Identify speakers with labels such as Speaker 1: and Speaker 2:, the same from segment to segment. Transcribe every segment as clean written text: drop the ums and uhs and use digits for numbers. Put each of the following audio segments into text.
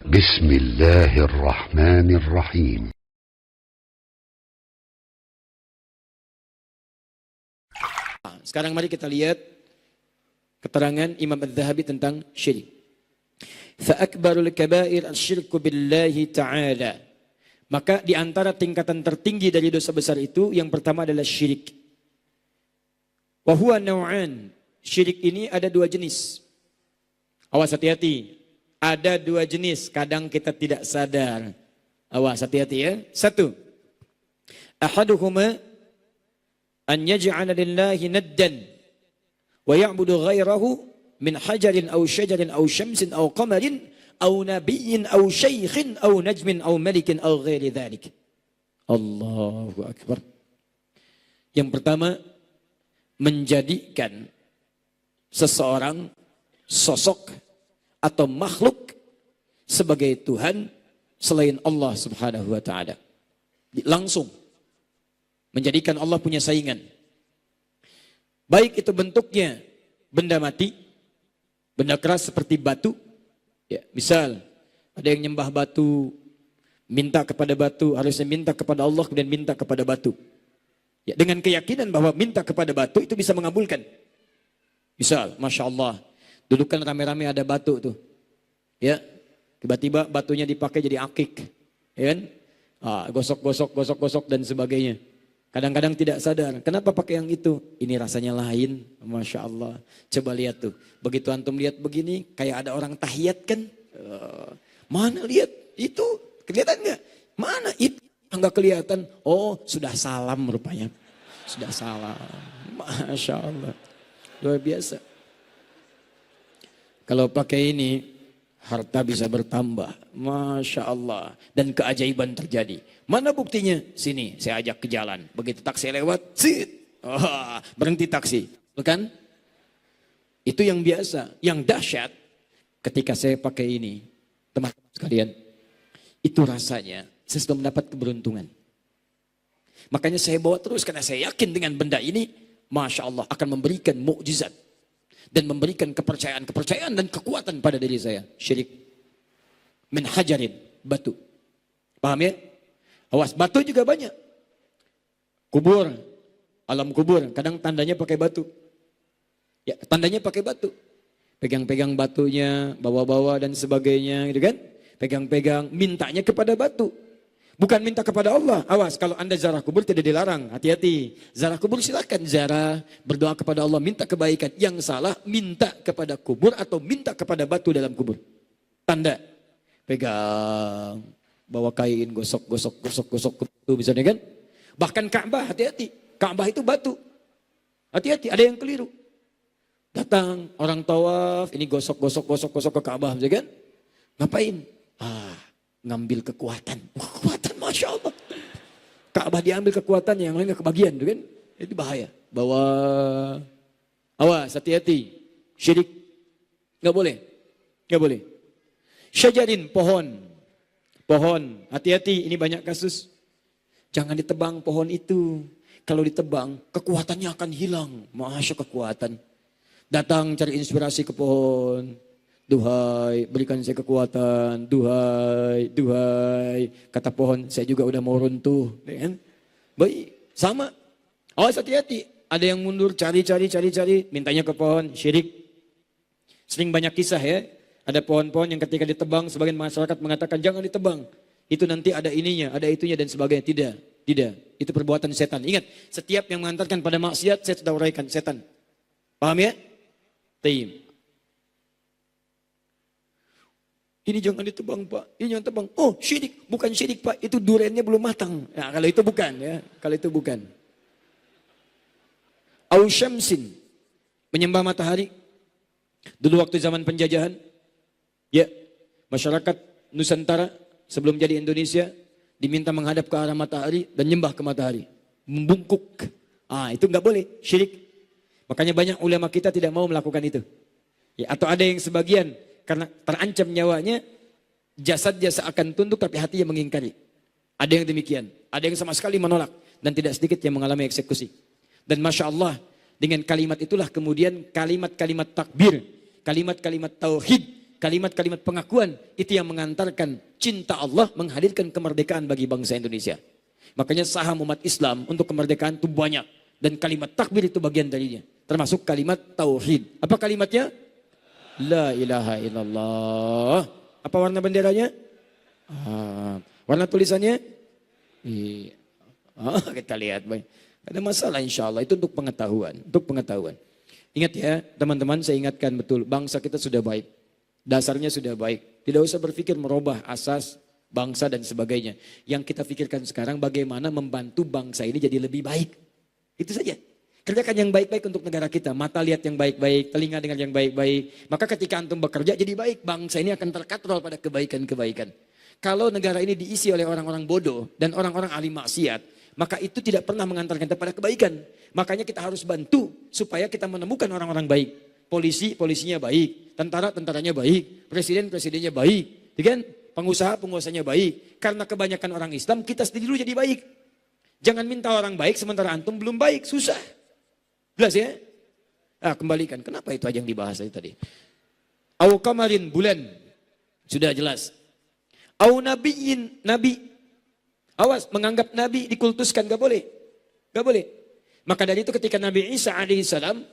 Speaker 1: Bismillahirrahmanirrahim.
Speaker 2: Sekarang mari kita lihat keterangan Imam Az-Zahabi tentang syirik. Fa'akbarul kabair asyirku billahi ta'ala. Maka di antara tingkatan tertinggi dari dosa besar itu yang pertama adalah syirik. Wa huwa naw'an. Syirik ini ada dua jenis. Awas hati-hati. Ada dua jenis, kadang kita tidak sadar. Awas hati-hati ya. Satu. Ahaduhuma an yaj'ala lillahi naddan wa ya'budu ghairahu min hajarin aw syajarin aw syamsin aw qamarin aw nabiyyin aw syaikhin aw najmin aw malikin aw ghairi dzalik. Allahu akbar. Yang pertama, menjadikan seseorang sosok atau makhluk sebagai Tuhan selain Allah Subhanahu wa taala. Langsung menjadikan Allah punya saingan. Baik itu bentuknya benda mati, benda keras seperti batu. Ya, misal ada yang nyembah batu, minta kepada batu, harusnya minta kepada Allah kemudian minta kepada batu. Ya, dengan keyakinan bahwa minta kepada batu itu bisa mengabulkan. Misal, Masya Allah, dulu kan rame-rame ada batu tuh. Ya, tiba-tiba batunya dipakai jadi akik. Ya kan? Gosok dan sebagainya. Kadang-kadang tidak sadar, kenapa pakai yang itu? Ini rasanya lain, Masya Allah. Coba lihat tuh, begitu antum lihat begini, kayak ada orang tahiyat kan? Mana lihat? Itu, kelihatan nggak? Mana itu? Nggak kelihatan. Oh, sudah salam rupanya. Sudah salam. Masya Allah. Luar biasa. Kalau pakai ini, harta bisa bertambah. Masya Allah. Dan keajaiban terjadi. Mana buktinya? Sini, saya ajak ke jalan. Begitu taksi lewat, sit. Oh, berhenti taksi. Bukan? Itu yang biasa. Yang dahsyat, ketika saya pakai ini, teman-teman sekalian, itu rasanya, saya sudah mendapat keberuntungan. Makanya saya bawa terus, karena saya yakin dengan benda ini, Masya Allah akan memberikan mukjizat. Dan memberikan kepercayaan dan kekuatan pada diri saya. Syirik. Min hajarin. Batu. Paham ya? Awas, batu juga banyak. Kubur. Alam kubur. Kadang tandanya pakai batu. Ya, tandanya pakai batu. Pegang-pegang batunya, bawa-bawa dan sebagainya. Gitu kan? Pegang-pegang, mintanya kepada batu. Bukan minta kepada Allah. Awas, kalau Anda ziarah kubur tidak dilarang. Hati-hati. Ziarah kubur silakan ziarah, berdoa kepada Allah, minta kebaikan. Yang salah, minta kepada kubur atau minta kepada batu dalam kubur. Tanda. Pegang, bawa kain, gosok itu misalnya kan. Bahkan Ka'bah, hati-hati. Ka'bah itu batu. Hati-hati, ada yang keliru. Datang orang tawaf, ini gosok ke Ka'bah, misalnya kan. Ngapain? Ngambil kekuatan. Kekuatan, Masya Allah. Ka'bah diambil kekuatan, yang lain gak kebagian. Kan? Itu bahaya. Bawa. Awas, hati-hati. Syirik. Gak boleh. Gak boleh. Syajarin, pohon. Pohon. Hati-hati, ini banyak kasus. Jangan ditebang pohon itu. Kalau ditebang, kekuatannya akan hilang. Masya kekuatan. Datang cari inspirasi ke pohon. Duhai, berikan saya kekuatan. Duhai. Kata pohon, saya juga udah mau runtuh. Baik, sama. Awas hati-hati. Ada yang mundur, cari. Mintanya ke pohon, syirik. Sering banyak kisah ya. Ada pohon-pohon yang ketika ditebang, sebagian masyarakat mengatakan jangan ditebang. Itu nanti ada ininya, ada itunya dan sebagainya. Tidak. Itu perbuatan setan. Ingat, setiap yang mengantarkan pada maksiat, saya sudah uraikan setan. Paham ya? Tayyib. Ini jangan ditebang Pak, ini jangan tebang. Oh syirik, bukan syirik Pak, itu duriannya belum matang. Nah, kalau itu bukan ya, kalau itu bukan. Au syamsin, menyembah matahari. Dulu waktu zaman penjajahan, ya masyarakat Nusantara sebelum jadi Indonesia diminta menghadap ke arah matahari dan nyembah ke matahari, membungkuk. Itu nggak boleh, syirik. Makanya banyak ulama kita tidak mau melakukan itu. Ya, atau ada yang sebagian karena terancam nyawanya, jasadnya seakan tunduk tapi hatinya mengingkari. Ada yang demikian. Ada yang sama sekali menolak. Dan tidak sedikit yang mengalami eksekusi. Dan Masya Allah, dengan kalimat itulah kemudian kalimat-kalimat takbir, kalimat-kalimat tauhid, kalimat-kalimat pengakuan itu yang mengantarkan cinta Allah menghadirkan kemerdekaan bagi bangsa Indonesia. Makanya saham umat Islam untuk kemerdekaan itu banyak. Dan kalimat takbir itu bagian darinya. Termasuk kalimat tauhid. Apa kalimatnya? La ilaha illallah. Apa warna benderanya? Warna tulisannya? Kita lihat. Ada masalah insya Allah. Itu untuk pengetahuan. Untuk pengetahuan. Ingat ya teman-teman, saya ingatkan betul. Bangsa kita sudah baik. Dasarnya sudah baik. Tidak usah berpikir merubah asas bangsa dan sebagainya. Yang kita pikirkan sekarang bagaimana membantu bangsa ini jadi lebih baik. Itu saja. Kerjakan yang baik-baik untuk negara kita. Mata lihat yang baik-baik, telinga dengar yang baik-baik. Maka ketika antum bekerja jadi baik, bangsa ini akan terkatrol pada kebaikan-kebaikan. Kalau negara ini diisi oleh orang-orang bodoh dan orang-orang ahli maksiat, maka itu tidak pernah mengantarkan kita pada kebaikan. Makanya kita harus bantu supaya kita menemukan orang-orang baik. Polisi, polisinya baik. Tentara, tentaranya baik. Presiden, presidennya baik. Kan? Pengusaha, pengusahanya baik. Karena kebanyakan orang Islam, kita sendiri dulu jadi baik. Jangan minta orang baik sementara antum belum baik. Susah. Jelas ya? Kembalikan. Kenapa itu aja yang dibahas tadi? Au kamarin, bulan. Sudah jelas. Au nabiyin, nabi. Awas, menganggap nabi dikultuskan. Gak boleh. Gak boleh. Maka dari itu ketika Nabi Isa alaihissalam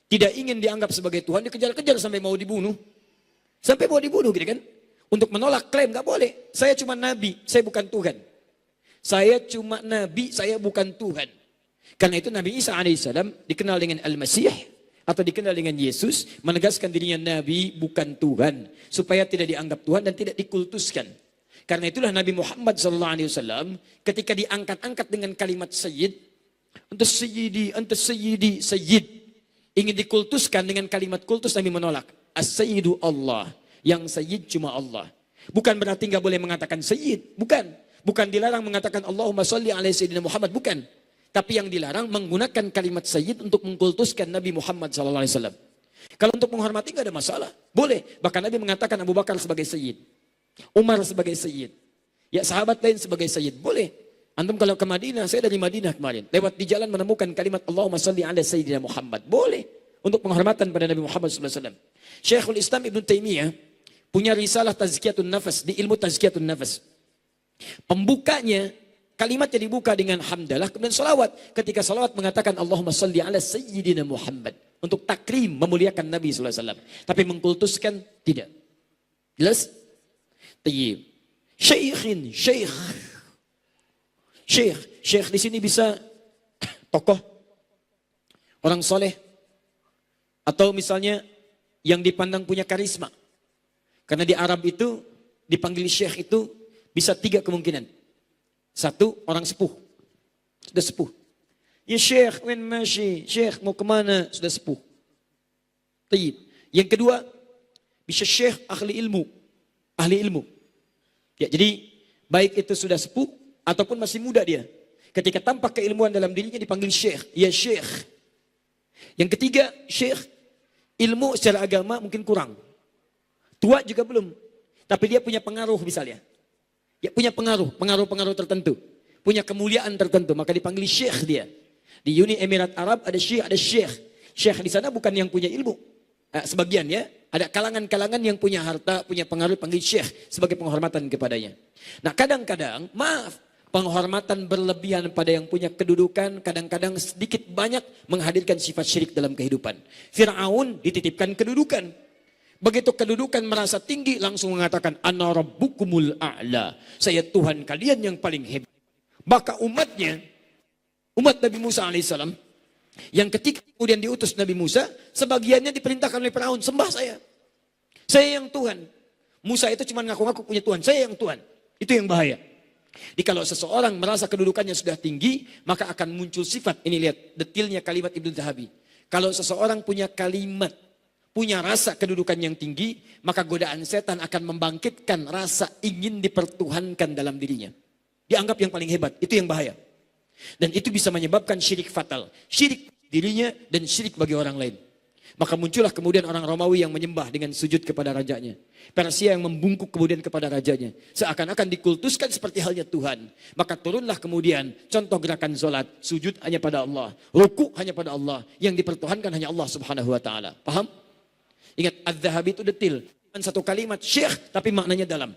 Speaker 2: tidak ingin dianggap sebagai Tuhan, dikejar-kejar sampai mau dibunuh. Sampai mau dibunuh gitu kan. Untuk menolak klaim, gak boleh. Saya cuma nabi, saya bukan Tuhan. Saya cuma nabi, saya bukan Tuhan. Karena itu Nabi Isa alaihissalam dikenal dengan Al-Masih atau dikenal dengan Yesus, menegaskan dirinya nabi bukan Tuhan, supaya tidak dianggap Tuhan dan tidak dikultuskan. Karena itulah Nabi Muhammad SAW ketika diangkat-angkat dengan kalimat Sayyid, anta Sayyidi, Sayyid, ingin dikultuskan dengan kalimat kultus, Nabi menolak. As-Sayyidu Allah, yang Sayyid cuma Allah. Bukan berarti nggak boleh mengatakan Sayyid, bukan. Bukan dilarang mengatakan Allahumma sholli ala Sayyidina Muhammad, bukan. Tapi yang dilarang menggunakan kalimat Sayyid untuk mengkultuskan Nabi Muhammad SAW. Kalau untuk menghormati nggak ada masalah, boleh. Bahkan Nabi mengatakan Abu Bakar sebagai Sayyid, Umar sebagai Sayyid, ya sahabat lain sebagai Sayyid, boleh. Antum kalau ke Madinah, saya dari Madinah kemarin, lewat di jalan menemukan kalimat Allahumma sholli ala Sayyidina Muhammad, boleh. Untuk penghormatan pada Nabi Muhammad SAW. Syekhul Islam Ibn Taimiyah punya risalah Tazkiyatun Nafas, di ilmu Tazkiyatun Nafas. Pembukanya, kalimatnya dibuka dengan hamdalah, kemudian salawat. Ketika salawat mengatakan Allahumma salli ala Sayyidina Muhammad. Untuk takrim, memuliakan Nabi SAW. Tapi mengkultuskan, tidak. Jelas? Tayyib. Syekhin, syekh. Syekh di sini bisa tokoh, orang soleh, atau misalnya yang dipandang punya karisma. Karena di Arab itu, dipanggil syekh itu, bisa 3 kemungkinan. 1, orang sepuh. Sudah sepuh. Ya syekh, wen masyi. Syekh mau kemana? Sudah sepuh. Tayyib. Yang kedua, bisa syekh ahli ilmu. Ahli ilmu. Ya, jadi baik itu sudah sepuh ataupun masih muda dia. Ketika tampak keilmuan dalam dirinya dipanggil syekh. Ya syekh. Yang ketiga, syekh. Ilmu secara agama mungkin kurang. Tua juga belum. Tapi dia punya pengaruh misalnya. Ya, punya pengaruh tertentu. Punya kemuliaan tertentu, maka dipanggil syekh dia. Di Uni Emirat Arab ada syekh, ada syekh. Syekh di sana bukan yang punya ilmu. Sebagian ya, ada kalangan-kalangan yang punya harta, punya pengaruh, panggil syekh sebagai penghormatan kepadanya. Nah kadang-kadang, maaf, penghormatan berlebihan pada yang punya kedudukan, kadang-kadang sedikit banyak menghadirkan sifat syirik dalam kehidupan. Fir'aun dititipkan kedudukan. Begitu kedudukan merasa tinggi langsung mengatakan ana rabbukumul a'la. Saya Tuhan kalian yang paling hebat. Maka umatnya, umat Nabi Musa alaihissalam, yang ketika kemudian diutus Nabi Musa, sebagiannya diperintahkan oleh Firaun, sembah saya. Saya yang Tuhan. Musa itu cuma ngaku-ngaku punya Tuhan, saya yang Tuhan. Itu yang bahaya. Jadi kalau seseorang merasa kedudukannya sudah tinggi, maka akan muncul sifat. Ini lihat detilnya kalimat Ibnu Zahabi. Kalau seseorang punya kalimat, punya rasa kedudukan yang tinggi, maka godaan setan akan membangkitkan rasa ingin dipertuhankan dalam dirinya. Dianggap yang paling hebat, itu yang bahaya. Dan itu bisa menyebabkan syirik fatal. Syirik dirinya dan syirik bagi orang lain. Maka muncullah kemudian orang Romawi yang menyembah dengan sujud kepada rajanya. Persia yang membungkuk kemudian kepada rajanya. Seakan-akan dikultuskan seperti halnya Tuhan. Maka turunlah kemudian contoh gerakan sholat. Sujud hanya pada Allah. Ruku hanya pada Allah. Yang dipertuhankan hanya Allah subhanahu wa ta'ala. Paham? Ingat, Az-Zahabi itu detil. satu kalimat syekh tapi maknanya dalam.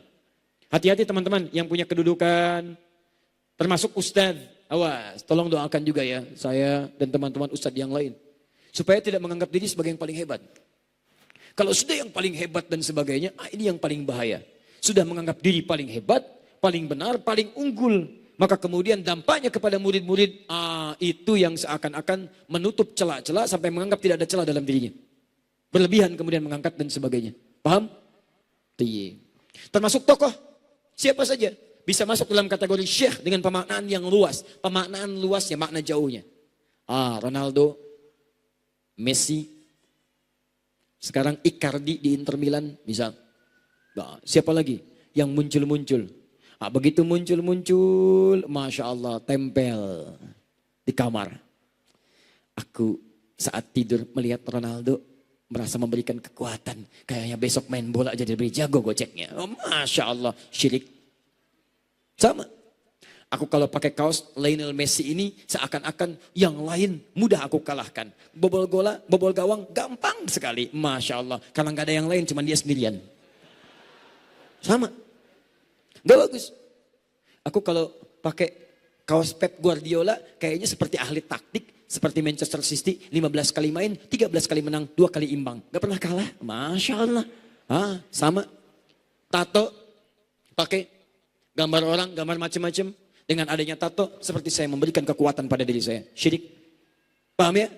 Speaker 2: Hati-hati teman-teman yang punya kedudukan, termasuk ustadz. Awas, tolong doakan juga ya saya dan teman-teman ustadz yang lain. Supaya tidak menganggap diri sebagai yang paling hebat. Kalau sudah yang paling hebat dan sebagainya, ini yang paling bahaya. Sudah menganggap diri paling hebat, paling benar, paling unggul. Maka kemudian dampaknya kepada murid-murid, itu yang seakan-akan menutup celah-celah sampai menganggap tidak ada celah dalam dirinya. Berlebihan kemudian mengangkat dan sebagainya. Paham? Iya. Termasuk tokoh, siapa saja bisa masuk dalam kategori syekh dengan pemaknaan yang luas. Pemaknaan luasnya, makna jauhnya. Ronaldo, Messi, sekarang Icardi di Inter Milan misal. Siapa lagi yang muncul-muncul? Begitu muncul-muncul, Masya Allah, tempel di kamar. Aku saat tidur melihat Ronaldo, merasa memberikan kekuatan. Kayaknya besok main bola jadi lebih jago goceknya. Masya Allah, syirik. Sama. Aku kalau pakai kaos Lionel Messi ini seakan-akan yang lain mudah aku kalahkan. Bobol gawang gampang sekali. Masya Allah. Karena gak ada yang lain, cuma dia sendirian. Sama. Gak bagus. Aku kalau pakai kaos Pep Guardiola kayaknya seperti ahli taktik. Seperti Manchester City 15 kali main, 13 kali menang, 2 kali imbang. Gak pernah kalah. Masya Allah. Sama. Tato. Pakai gambar orang, gambar macam-macam. Dengan adanya tato, seperti saya memberikan kekuatan pada diri saya. Syirik. Paham ya?